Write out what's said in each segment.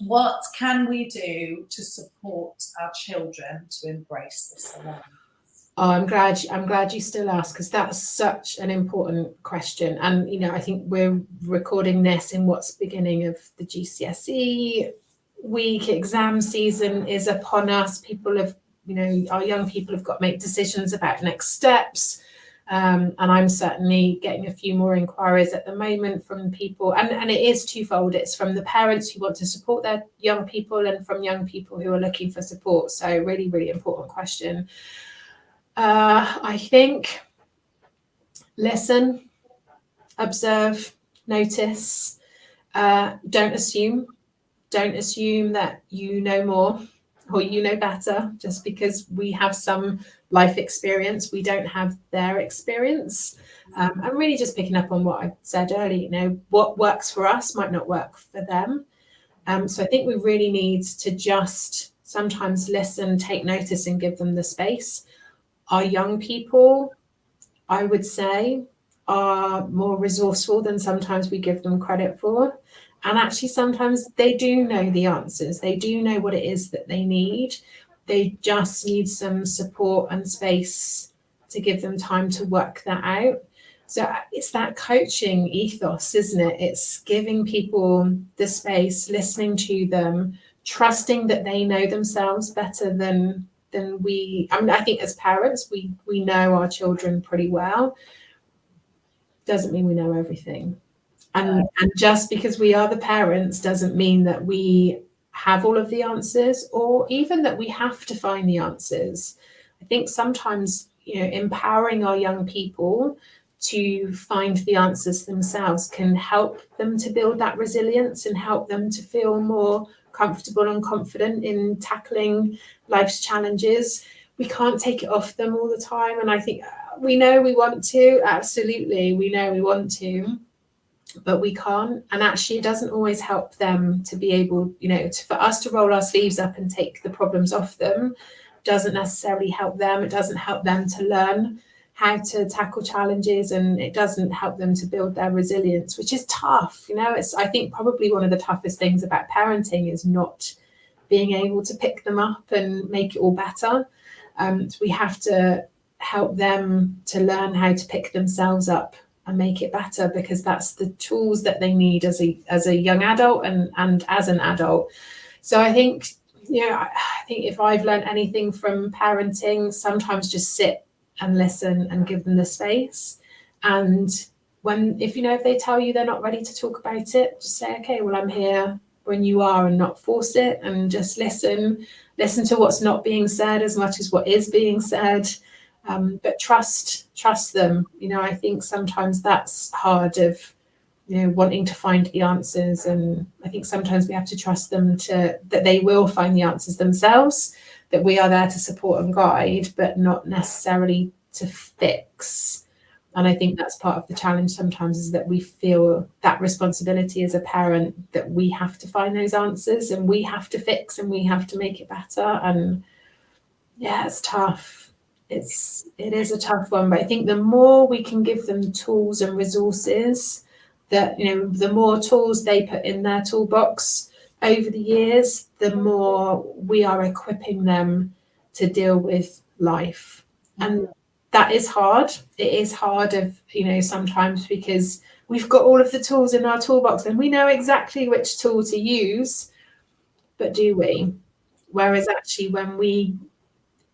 What can we do to support our children to embrace this awareness? Oh, I'm glad you still ask, because that's such an important question. And, you know, I think we're recording this in what's beginning of the GCSE week. Exam season is upon us. People have, you know, our young people have got to make decisions about next steps. And I'm certainly getting a few more inquiries at the moment from people, and it is twofold. It's from the parents who want to support their young people, and from young people who are looking for support. So really, really important question. I think listen, observe, notice. Don't assume that you know more or you know better. Just because we have some life experience, we don't have their experience. I'm really just picking up on what I said earlier. You know, what works for us might not work for them. So I think we really need to just sometimes listen, take notice, and give them the space. Our young people, I would say, are more resourceful than sometimes we give them credit for. And actually, sometimes they do know the answers. They do know what it is that they need. They just need some support and space to give them time to work that out. So it's that coaching ethos, isn't it? It's giving people the space, listening to them, trusting that they know themselves better than we. I mean, I think as parents, we know our children pretty well. Doesn't mean we know everything. And just because we are the parents doesn't mean that we have all of the answers, or even that we have to find the answers. I think sometimes, you know, empowering our young people to find the answers themselves can help them to build that resilience and help them to feel more comfortable and confident in tackling life's challenges. We can't take it off them all the time. And I think we know we want to, absolutely, we know we want to, but we can't. And actually, it doesn't always help them to be able, you know, for us to roll our sleeves up and take the problems off them doesn't necessarily help them. It doesn't help them to learn how to tackle challenges, and it doesn't help them to build their resilience, which is tough. You know, it's, I think, probably one of the toughest things about parenting is not being able to pick them up and make it all better. We have to help them to learn how to pick themselves up and make it better, because that's the tools that they need as a young adult and as an adult. So I think, you know, I think if I've learned anything from parenting, sometimes just sit and listen and give them the space. And if they tell you they're not ready to talk about it, just say, okay, well, I'm here when you are, and not force it, and just listen to what's not being said as much as what is being said. But trust them. You know, I think sometimes that's hard, of, you know, wanting to find the answers. And I think sometimes we have to trust them that they will find the answers themselves, that we are there to support and guide, but not necessarily to fix. And I think that's part of the challenge sometimes, is that we feel that responsibility as a parent, that we have to find those answers and we have to fix and we have to make it better. And yeah, it's tough. It is a tough one, but I think the more we can give them tools and resources, that, you know, the more tools they put in their toolbox over the years, the more we are equipping them to deal with life. And that is hard. It is hard, sometimes, because we've got all of the tools in our toolbox and we know exactly which tool to use, but do we? Whereas actually, when we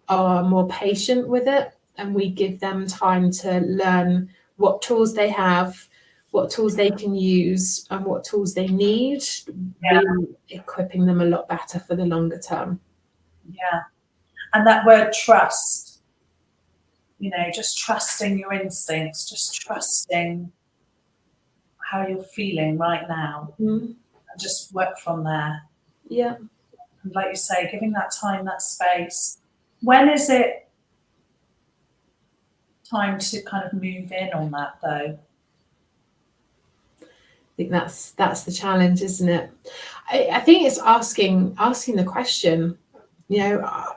are more patient with it and we give them time to learn what tools they have, what tools they can use, and what tools they need, we're equipping them a lot better for the longer term. Yeah. And that word trust, you know, just trusting your instincts, just trusting how you're feeling right now, and just work from there. Yeah. And like you say, giving that time, that space. When is it time to kind of move in on that, though? I think that's the challenge, isn't it? I think it's asking the question, you know,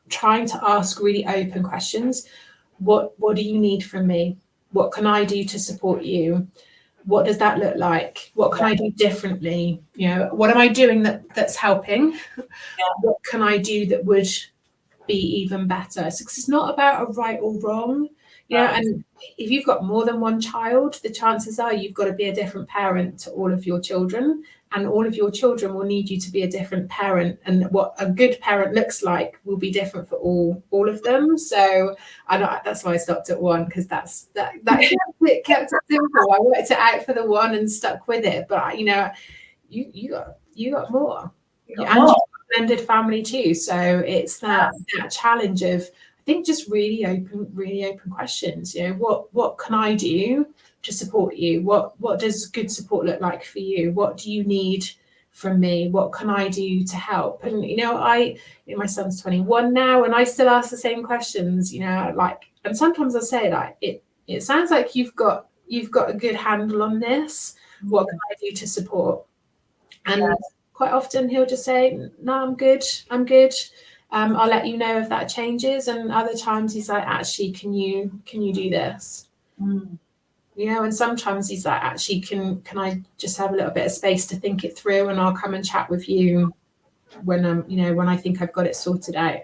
trying to ask really open questions. What do you need from me? What can I do to support you? what does that look like? What can I do differently? You know, what am I doing that's helping? What can I do that would be even better? So it's not about a right or wrong, you know, and if you've got more than one child, the chances are you've got to be a different parent to all of your children, and all of your children will need you to be a different parent, and what a good parent looks like will be different for all of them. So that's why I stopped at one, because that it kept it simple. I worked it out for the one and stuck with it, but you know, you got more. And blended family too, so it's that challenge of, I think, just really open questions. You know, what can I do to support you? What does good support look like for you? What do you need from me? What can I do to help? And you know, my son's 21 now, and I still ask the same questions. You know, like, and sometimes I say, like, it sounds like you've got a good handle on this. What can I do to support? And quite often he'll just say, no, I'm good. I'll let you know if that changes. And other times he's like, actually, can you do this? You know, and sometimes he's like, actually, can I just have a little bit of space to think it through, and I'll come and chat with you when I think I've got it sorted out.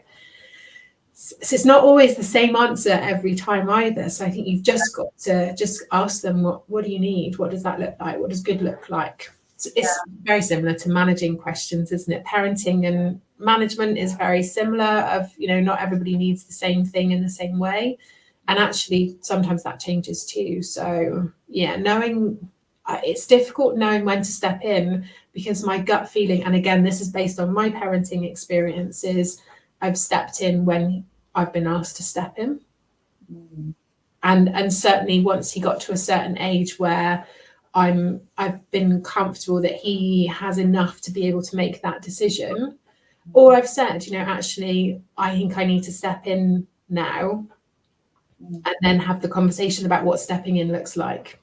So it's not always the same answer every time either. So I think you've just got to just ask them, what do you need? What does that look like? What does good look like? It's very similar to managing questions, isn't it? Parenting and management is very similar, of, you know, not everybody needs the same thing in the same way. And actually, sometimes that changes too. So yeah, it's difficult knowing when to step in, because my gut feeling, and again, this is based on my parenting experiences, I've stepped in when I've been asked to step in. And certainly once he got to a certain age where I've been comfortable that he has enough to be able to make that decision, or I've said, you know, actually, I think I need to step in now, and then have the conversation about what stepping in looks like.